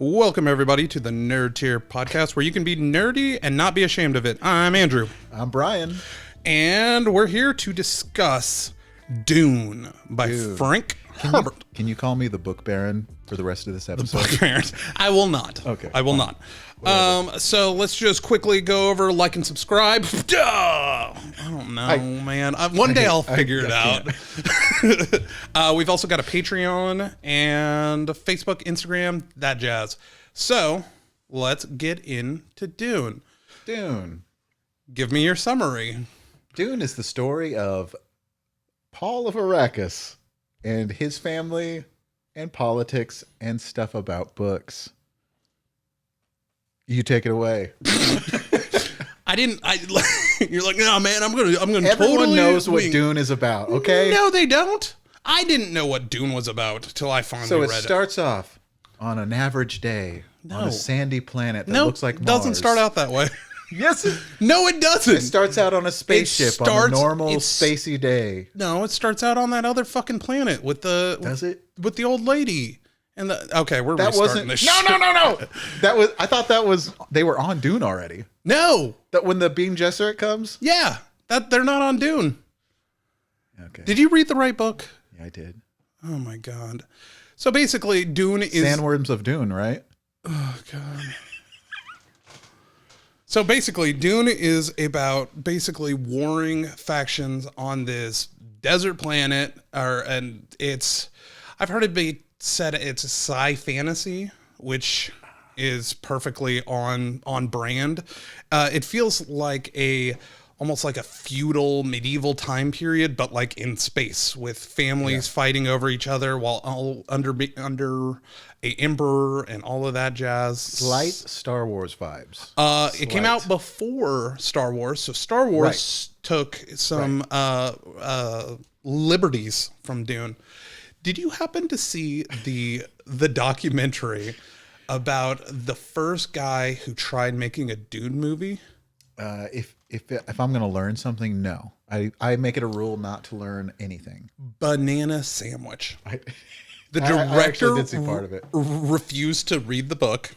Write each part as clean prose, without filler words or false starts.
Welcome, everybody, to the Nerdtier podcast, where you can be nerdy and not be ashamed of it. I'm Andrew. I'm Brian. And we're here to discuss Dune by Frank Herbert. Can you call me the book baron for the rest of this episode? Book parents. I will not. Okay, I will not. So let's just quickly go over, like, and subscribe. I don't know, man. One day I'll figure it out. We've also got a Patreon and a Facebook, Instagram, that jazz. So let's get into Dune. Dune. Give me your summary. Dune is the story of Paul of Arrakis and his family and politics and stuff about books. You take it away. You're like, no, man, I'm gonna Everyone totally knows what Dune is about, okay? No, they don't. I didn't know what Dune was about till I finally read it. So it starts off on an average day on a sandy planet that looks like Mars. It doesn't start out that way. Yes. No, it doesn't. It starts out on a spaceship on a normal spacey day. No, it starts out on that other fucking planet with the... Does it? With the old lady. And we're restarting this shit. No. I thought they were on Dune already. No. That when the Bene Gesserit comes? Yeah. They're not on Dune. Okay. Did you read the right book? Yeah, I did. Oh my God. So basically Dune is... Sandworms of Dune, right? Oh God. So basically Dune is about warring factions on this desert planet, and I've heard it be said it's a sci fantasy, which is perfectly on brand. It feels like almost like a feudal medieval time period, but like in space, with families fighting over each other while all under a emperor and all of that jazz. Slight Star Wars vibes. It came out before Star Wars, so Star Wars took some liberties from Dune. Did you happen to see the documentary about the first guy who tried making a Dune movie? If I'm going to learn something, no. I make it a rule not to learn anything. Banana Sandwich. The I director did see part of it. Refused to read the book.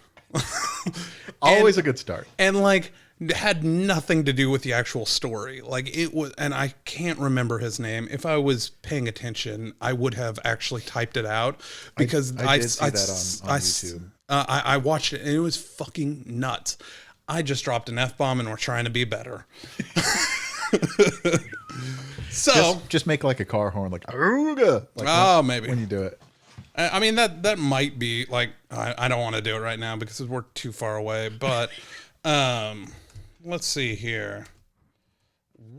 Always a good start. And had nothing to do with the actual story. It was, and I can't remember his name. If I was paying attention, I would have actually typed it out, because I did see that on YouTube. I watched it and it was fucking nuts. I just dropped an F-bomb and we're trying to be better. So just make like a car horn, like Aruga. Maybe when you do it. I mean, that might be I don't want to do it right now because we're too far away, but let's see here.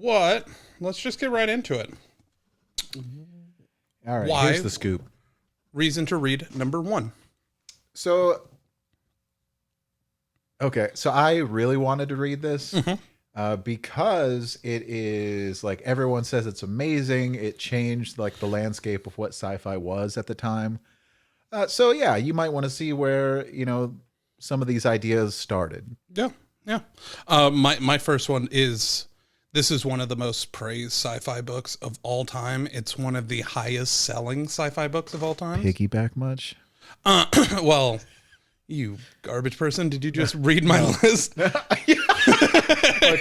Let's just get right into it. All right, here's the scoop. Reason to read number 1. So I really wanted to read this because it is everyone says it's amazing. It changed the landscape of what sci-fi was at the time. So yeah, you might want to see where, some of these ideas started. Yeah. My first one is, this is one of the most praised sci-fi books of all time. It's one of the highest selling sci-fi books of all time. Piggyback much? Well, you garbage person, did you just read my list?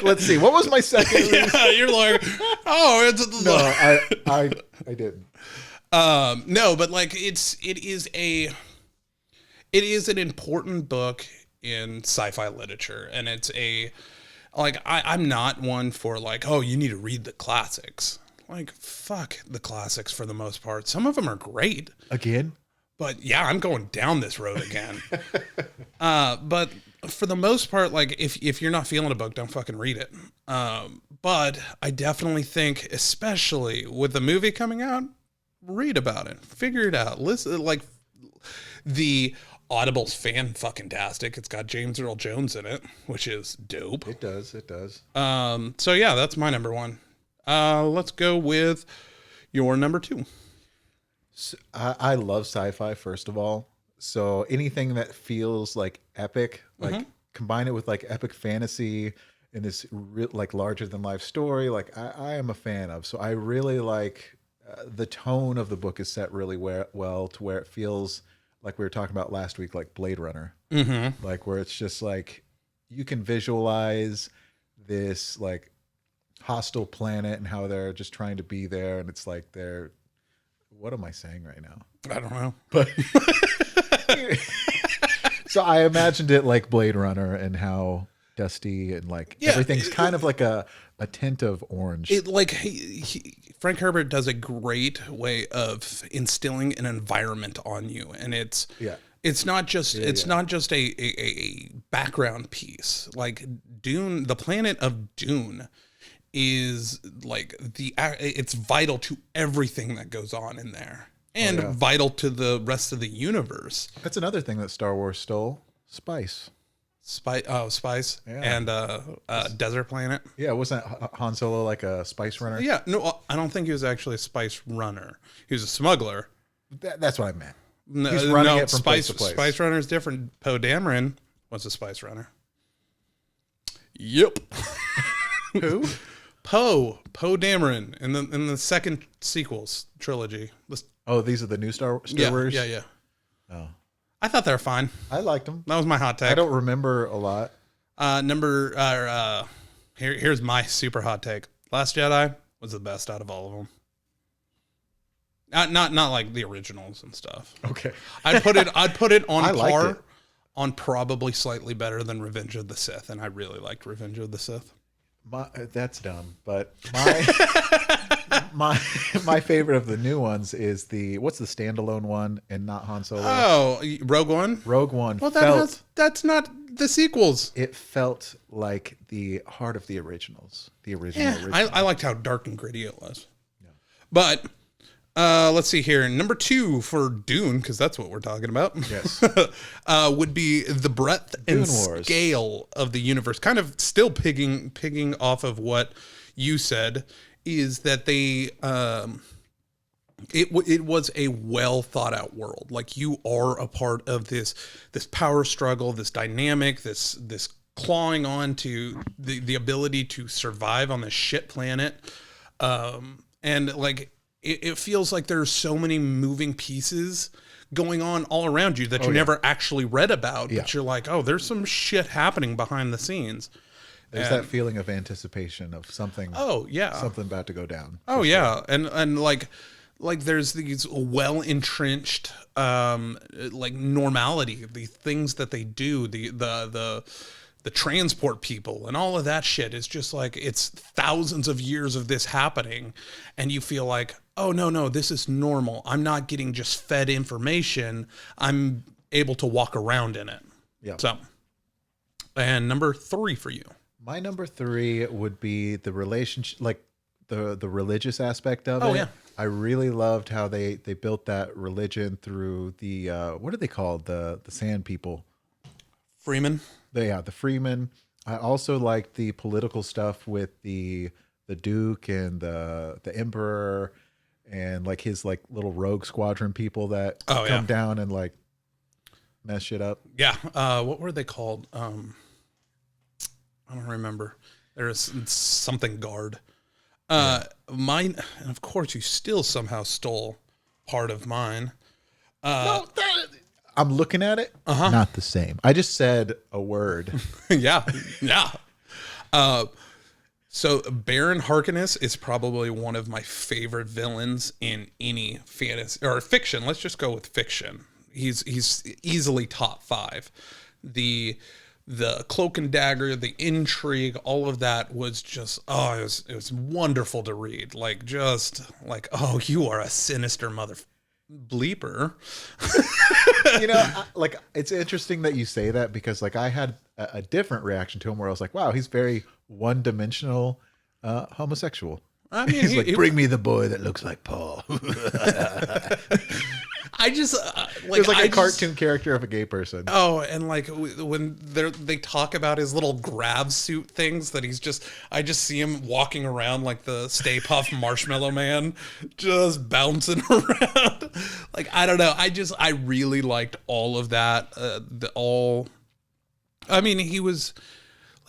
Let's see. What was my second? Yeah, you're like, it's no, I didn't. No, but it is an important book in sci-fi literature, and it's I'm not one for you need to read the classics. Fuck the classics for the most part. Some of them are great. Again? But yeah, I'm going down this road again. But for the most part, if you're not feeling a book, don't fucking read it. But I definitely think, especially with the movie coming out, read about it, figure it out. Listen, the Audible's fan-fucking-tastic. It's got James Earl Jones in it, which is dope. It does. So yeah, that's my number 1. Let's go with your number 2. So I love sci-fi, first of all. So anything that feels epic, combine it with epic fantasy and this larger than life story, I am a fan of. So I really the tone of the book is set really well to where it feels like we were talking about last week, like Blade Runner, like where it's just like you can visualize this like hostile planet and how they're just trying to be there, and it's like they're, what am I saying right now? I don't know. But so I imagined it like Blade Runner and how dusty and like everything's kind of like a tint of orange. It like Frank Herbert does a great way of instilling an environment on you, and it's not just a background piece. Like Dune, the planet of Dune is like it's vital to everything that goes on in there, and vital to the rest of the universe. That's another thing that Star Wars stole: spice. Spice and Desert Planet. Yeah, wasn't Han Solo like a spice runner? Yeah, no, I don't think he was actually a spice runner. He was a smuggler. That's what I meant. He's running it from place to place. Spice runner is different. Poe Dameron was a spice runner. Yep. Who? Poe Dameron in the second sequels trilogy. Oh, these are the new Star Wars? Yeah. Oh. I thought they were fine. I liked them. That was my hot take. I don't remember a lot. Here's my super hot take. Last Jedi was the best out of all of them. Not like the originals and stuff. Okay. I'd put it on par, on probably slightly better than Revenge of the Sith, and I really liked Revenge of the Sith. That's dumb, but my favorite of the new ones is what's the standalone one and not Han Solo? Oh, Rogue One? Rogue One. Well, that's not the sequels. It felt like the heart of the originals. The original. I liked how dark and gritty it was. Yeah. But let's see here. Number 2 for Dune, because that's what we're talking about. Yes. Would be the breadth and scale of the universe. Kind of still pigging off of what you said, is that they it was a well thought out world. Like, you are a part of this power struggle, this dynamic, this clawing on to the ability to survive on this shit planet, and like it feels like there's so many moving pieces going on all around you that you never actually read about, but you're like, oh, there's some shit happening behind the scenes. There's that feeling of anticipation of something. Oh yeah, something about to go down. Oh yeah, and like there's these well entrenched like normality, the things that they do, the transport people and all of that shit is just like, it's thousands of years of this happening, and you feel like, oh no, this is normal. I'm not getting just fed information. I'm able to walk around in it. Yeah. So, and number 3 for you. My number 3 would be the relationship, like the religious aspect of it. Oh yeah. I really loved how they built that religion through the what are they called? The sand people. Freeman. The Freeman. I also liked the political stuff with the Duke and the Emperor and like his like little rogue squadron people that come down and like mess shit up. Yeah. What were they called? I don't remember. There's something guard. Mine, and of course, you still somehow stole part of mine. No, I'm looking at it. Not the same. I just said a word. Yeah. So Baron Harkonnen is probably one of my favorite villains in any fantasy or fiction. Let's just go with fiction. He's easily top 5. The cloak and dagger, the intrigue, all of that was just, it was wonderful to read. Like, just like, oh, you are a sinister mother bleeper. Like, it's interesting that you say that, because like I had a different reaction to him where I was like, wow, he's very one-dimensional homosexual. I mean, he's like, bring me the boy that looks like Paul. I just like, a cartoon character of a gay person. Oh, and like when they talk about his little grab suit things that I just see him walking around like the Stay Puft Marshmallow Man, just bouncing around. Like, I don't know. I really liked all of that. I mean, he was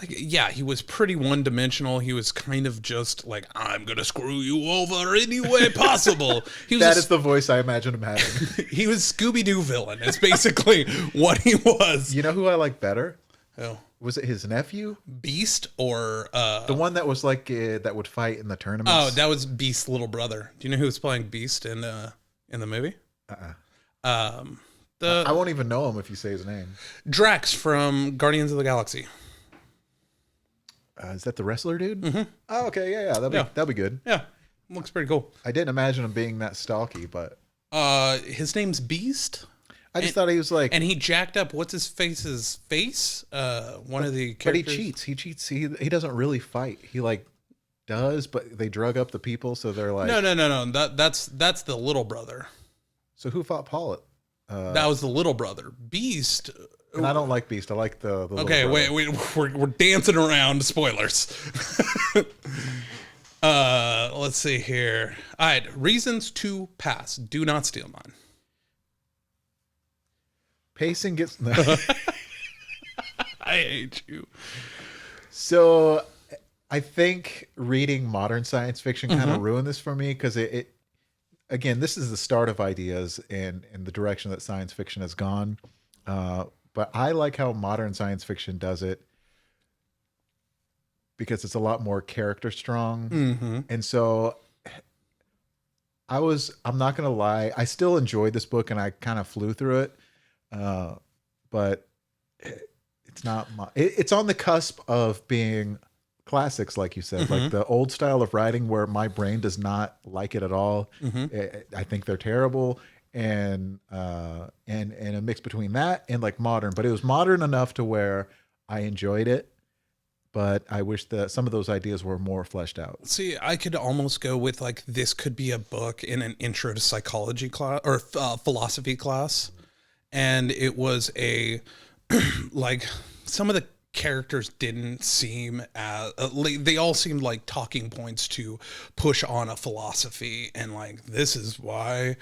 like, yeah, he was pretty one-dimensional. He was kind of just like, I'm gonna screw you over any way possible. He was That is the voice I imagine him having. he was Scooby-Doo villain. It's basically what he was. You know who I like better? Oh. Was it his nephew? Beast or the one that was like that would fight in the tournaments? Oh, that was Beast's little brother. Do you know who was playing Beast in the movie? I won't even know him if you say his name. Drax from Guardians of the Galaxy. Is that the wrestler dude? Mm-hmm. Oh, okay, yeah, that'll be good. Yeah, looks pretty cool. I didn't imagine him being that stalky, but his name's Beast. I just thought he was like, and he jacked up what's his face's face. One of the characters. But he cheats. He doesn't really fight. He like does, but they drug up the people, so they're like, no. That's the little brother. So who fought Paul? That was the little brother. Beast. And I don't like Beast. I like the okay, wait, we're dancing around spoilers. Let's see here. All right, reasons to pass. Do not steal mine. Pacing gets. I hate you. So, I think reading modern science fiction kind of ruined this for me because it. Again, this is the start of ideas and the direction that science fiction has gone. But I like how modern science fiction does it because it's a lot more character strong. Mm-hmm. And so I'm not going to lie. I still enjoyed this book and I kind of flew through it. But it's not it's on the cusp of being classics, like you said, like the old style of writing where my brain does not like it at all. I think they're terrible. And a mix between that and like modern, but it was modern enough to where I enjoyed it, but I wish that some of those ideas were more fleshed out. See, I could almost go with like, this could be a book in an intro to psychology class or philosophy class. And it was like some of the characters didn't seem as they all seemed like talking points to push on a philosophy. And like, this is why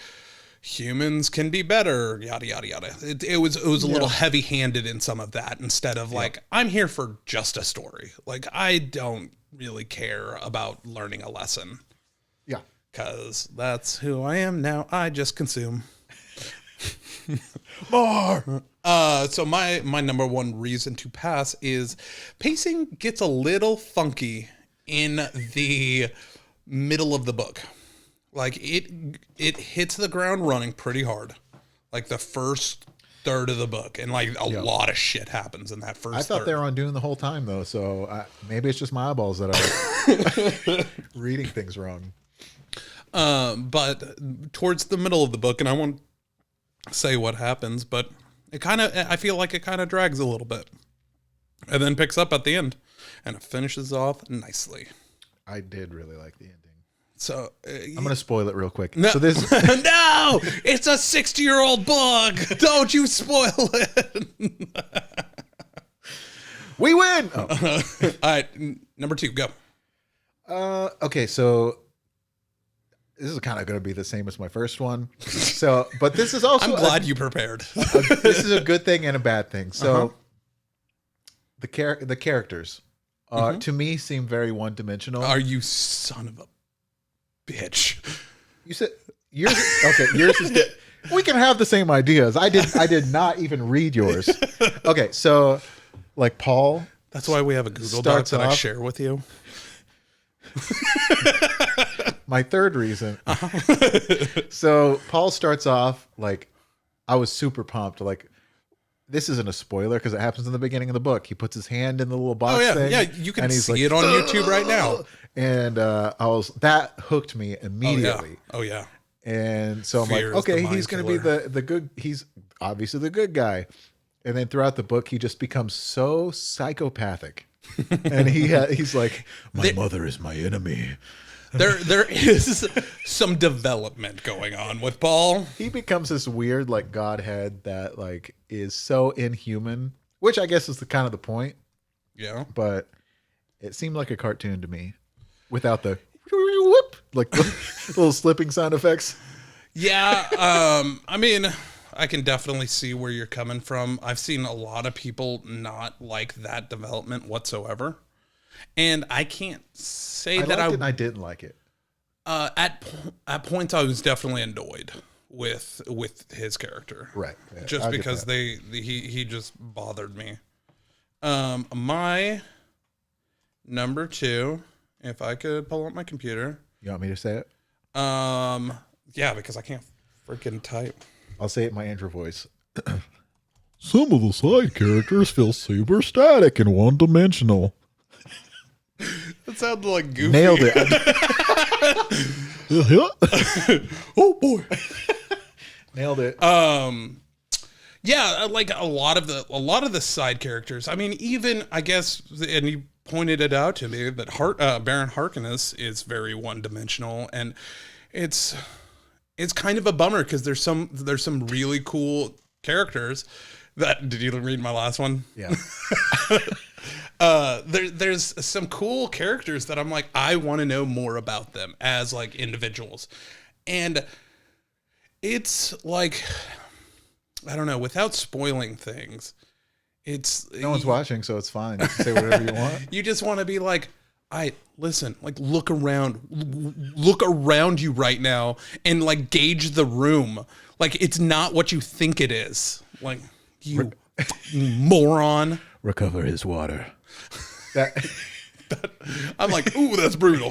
humans can be better, yada yada yada. It was a little heavy-handed in some of that instead of like, I'm here for just a story. Like, I don't really care about learning a lesson. Yeah, because that's who I am now. I just consume more. So my number one reason to pass is pacing gets a little funky in the middle of the book. Like it hits the ground running pretty hard, like the first third of the book, and like a lot of shit happens in that first. I thought they were on Dune the whole time though, so maybe it's just my eyeballs that are reading things wrong. But towards the middle of the book, and I won't say what happens, but I feel like it kind of drags a little bit, and then picks up at the end, and it finishes off nicely. I did really like the ending. So I'm going to spoil it real quick. No, so this no, it's a 60-year-old book. Don't you spoil it. We win. All right, number 2, go. Okay, so this is kind of going to be the same as my first one. So, but this is also I'm glad you prepared. This is a good thing and a bad thing. So, the characters to me seem very one-dimensional. Are you son of a bitch? You said yours. Okay, yours is. We can have the same ideas. I did not even read yours. Okay, so like Paul. That's why we have a Google Doc that I share with you. My third reason. So Paul starts off like, I was super pumped. Like, this isn't a spoiler because it happens in the beginning of the book. He puts his hand in the little box thing. Yeah, you can see it on YouTube right now. And that hooked me immediately. Oh yeah. And so I'm like, okay, he's going to be the good. He's obviously the good guy. And then throughout the book, he just becomes so psychopathic. And he's like, my mother is my enemy. There is some development going on with Paul. He becomes this weird like godhead that like is so inhuman, which I guess is the kind of the point. Yeah. But it seemed like a cartoon to me without the whoop, like the little slipping sound effects. Yeah. I mean, I can definitely see where you're coming from. I've seen a lot of people not like that development whatsoever. And I can't say that I didn't like it. At points I was definitely annoyed with his character. Right. Yeah, just because he just bothered me. My number 2, if I could pull up my computer. You want me to say it? Yeah, because I can't freaking type. I'll say it in my Andrew voice. Some of the side characters feel super static and one-dimensional. That sounded like Goofy. Nailed it. Oh boy. Nailed it. Yeah, like a lot of the side characters. I mean, even I guess, and you pointed it out to me that Baron Harkonnen is very one-dimensional, and it's kind of a bummer because there's some really cool characters. Did you read my last one? Yeah. There's some cool characters that I'm like, I want to know more about them as like individuals. And it's like, I don't know, without spoiling things, No one's watching, so it's fine. You can say whatever you want. You just want to be like, listen, like look around you right now and like gauge the room. Like it's not what you think it is. Like you moron. Recover his water. I'm like, ooh, that's brutal.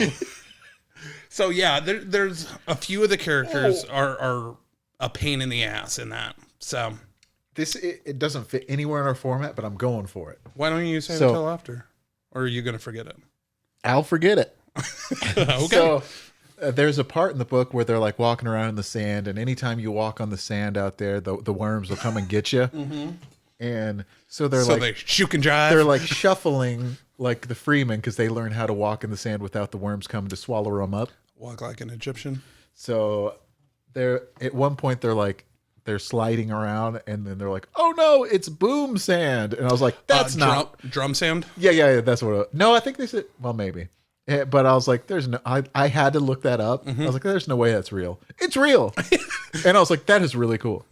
So yeah, there's a few of the characters are a pain in the ass in that. So it doesn't fit anywhere in our format, but I'm going for it. why don't you say it until after? Or are you going to forget it? I'll forget it. Okay. So there's a part in the book where they're like walking around in the sand, and anytime you walk on the sand out there, the worms will come and get you. Mm-hmm. And so they shoot and jive. They're like shuffling like the Freeman because they learn how to walk in the sand without the worms coming to swallow them up. Walk like an Egyptian. So at one point they're sliding around, and then they're like, "Oh no, it's boom sand!" And I was like, "That's not drum sand." Yeah, that's what. No, I think they said. Well, maybe, but I was like, "There's no." I had to look that up. Mm-hmm. I was like, "There's no way that's real." It's real, and I was like, "That is really cool."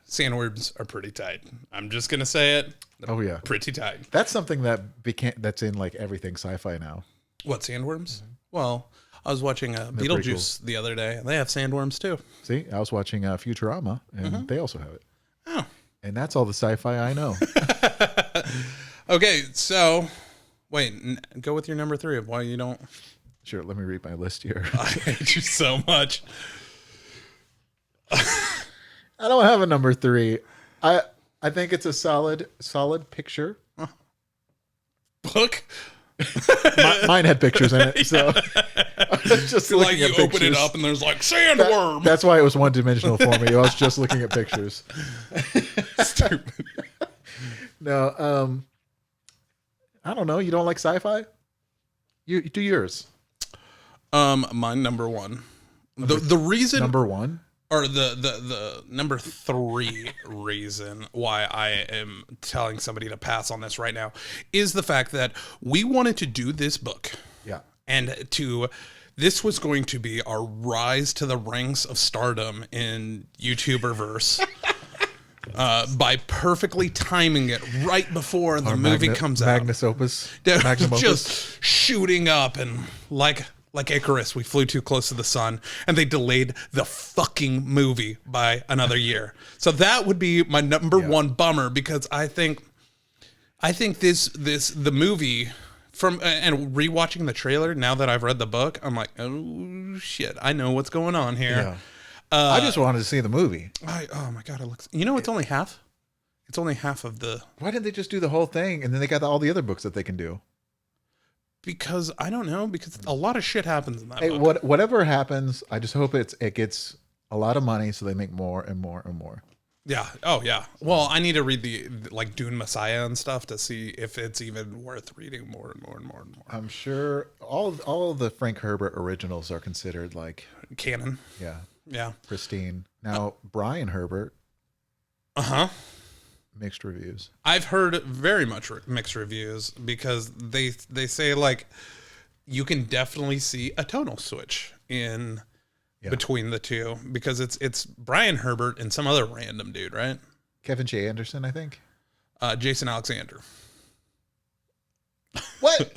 Sandworms are pretty tight. I'm just gonna say it. Oh yeah, pretty tight. That's something that's in like everything sci-fi now. What, sandworms? Mm-hmm. Well, I was watching Beetlejuice the other day, and they have sandworms too. See, I was watching Futurama, and they also have it. Oh, and that's all the sci-fi I know. Okay, so wait, go with your number 3 of why you don't. Sure, let me read my list here. I hate you so much. I don't have a number 3. I think it's a solid picture. Book. Mine had pictures in it, so I was just looking like at you pictures. open it up and there's like sandworm. That's why it was one-dimensional for me. I was just looking at pictures. Stupid. No, I don't know. You don't like sci-fi? You do yours. My number 1. The reason number 1. Or the number 3 reason why I am telling somebody to pass on this right now is the fact that we wanted to do this book. Yeah. And this was going to be our rise to the ranks of stardom in YouTuberverse by perfectly timing it right before the movie comes out. Magnus Opus. Magnum just shooting up and like Icarus, we flew too close to the sun, and they delayed the fucking movie by another year. So that would be my number 1 bummer, because I think the movie and rewatching the trailer now that I've read the book, I'm like, oh shit, I know what's going on here. Yeah. I just wanted to see the movie. Oh my god, it looks. You know, it's only half. It's only half of the. Why didn't they just do the whole thing, and then they got all the other books that they can do? Because I don't know. Because a lot of shit happens in that book. Whatever happens, I just hope it gets a lot of money, so they make more and more and more. Yeah. Oh yeah. Well, I need to read the like Dune Messiah and stuff to see if it's even worth reading more and more and more and more. I'm sure all of the Frank Herbert originals are considered like canon. Yeah. Yeah. Pristine. Now Brian Herbert. Mixed reviews. I've heard very much mixed reviews because they say like you can definitely see a tonal switch in between the two, because it's Brian Herbert and some other random dude, right? Kevin J. Anderson, I think. Jason Alexander. What?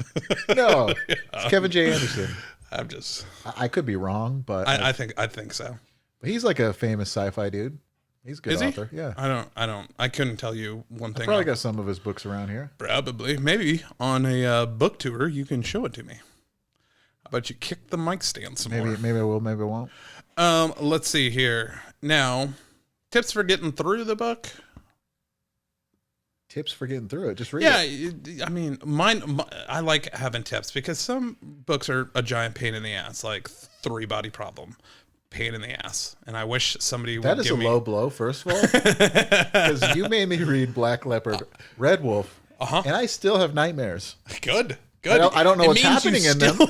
No, it's Kevin J. Anderson. I'm just. I could be wrong, but I think so. But he's like a famous sci-fi dude. He's a good Is author. he? Yeah. I couldn't tell you one thing. Probably got some of his books around here. Probably. Maybe on a book tour you can show it to me. How about you kick the mic stand some more? Maybe I will, maybe I won't. Let's see here. Now, tips for getting through the book. Tips for getting through it. Just read it. I mean, mine. I like having tips because some books are a giant pain in the ass, like 3 Body Problem, pain in the ass. And I wish somebody would That is give a me... low blow, first of all, because you made me read Black Leopard, Red Wolf, and I still have nightmares. Good. I don't know It what's means you happening in them, still-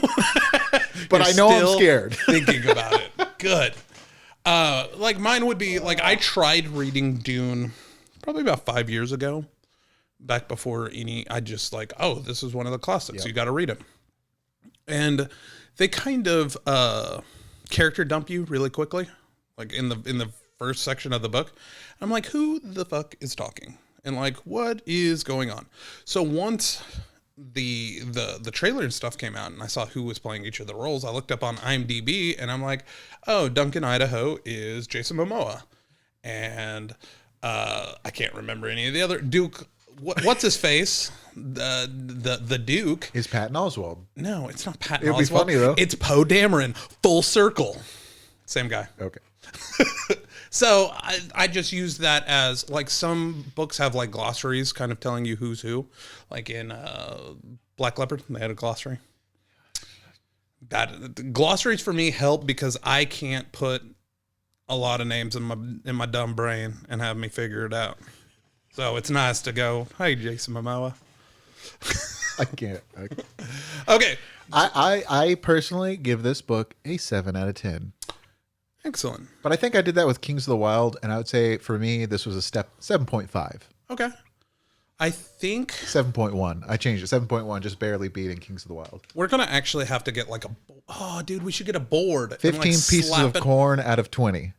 but I know I'm still scared. Thinking about it. Good. Like mine would be like I tried reading Dune probably about 5 years ago. Back before I just like, oh, this is one of the classics. Yep. You got to read them. And they kind of character dump you really quickly, like in the first section of the book. I'm like, who the fuck is talking? And like, what is going on? So once the trailer and stuff came out and I saw who was playing each of the roles, I looked up on IMDb and I'm like, oh, Duncan Idaho is Jason Momoa. And I can't remember any of the other Duke. What's his face? The Duke Is Patton Oswalt? No, it's not Patton It'd be Oswalt. funny, though. It's Poe Dameron. Full circle. Same guy. Okay. So I just use that as like some books have like glossaries kind of telling you who's who. Like in Black Leopard, they had a glossary. That glossaries for me help because I can't put a lot of names in my dumb brain and have me figure it out. So it's nice to go, hey, Jason Momoa. I can't. Okay. I personally give this book a 7 out of 10. Excellent. But I think I did that with Kings of the Wild, and I would say for me this was a 7.5. Okay. I think 7.1. I changed it. 7.1, just barely beating Kings of the Wild. we're going to actually have to get like dude, we should get a board. 15 and, like, pieces slap of it. corn out of 20.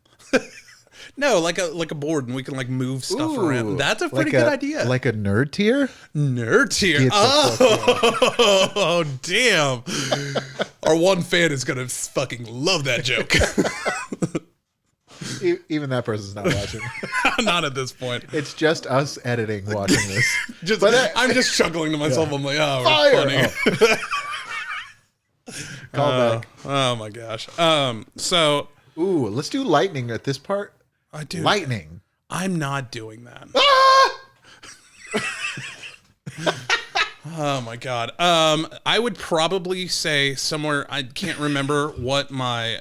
No, like a board, and we can like move stuff around. That's a pretty good idea. Like a Nerdtier? Nerdtier. Get the Oh, damn. Our one fan is going to fucking love that joke. Even that person's not watching. Not at this point. It's just us editing watching this. I'm just chuckling to myself. I'm like, oh, we're Fire! funny. Call back. Oh my gosh. So Ooh, let's do lightning at this part. I do. Lightning. I'm not doing that. Ah! Oh my god. I would probably say somewhere, I can't remember what my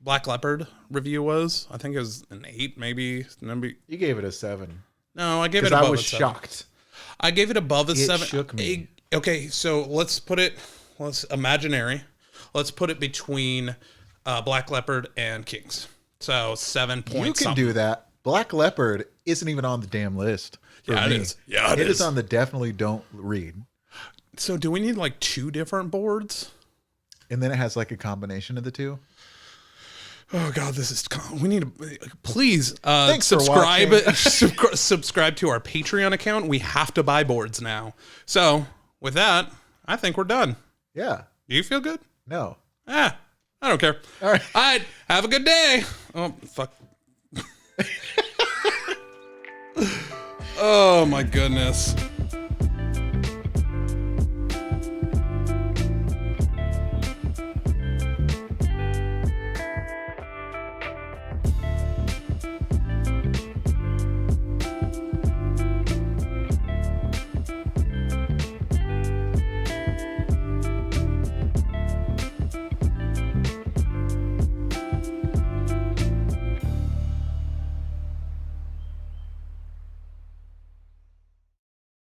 Black Leopard review was. I think it was an 8 maybe. You gave it a 7. No, I gave it Because above I was a 7. shocked. I gave it above a It 7. shook me. Okay, so let's imaginary. Let's put it between Black Leopard and Kings. So 7 points. You can do that. Black Leopard isn't even on the damn list. For Yeah, me. it is. Yeah, it It is. is on the definitely don't read. So do we need like 2 different boards? And then it has like a combination of the two. Oh god, this is. We need to please Thanks for subscribe. watching. Subscribe to our Patreon account. We have to buy boards now. So with that, I think we're done. Yeah. Do you feel good? No. I don't care. All right. All right. Have a good day. Oh fuck. Oh my goodness.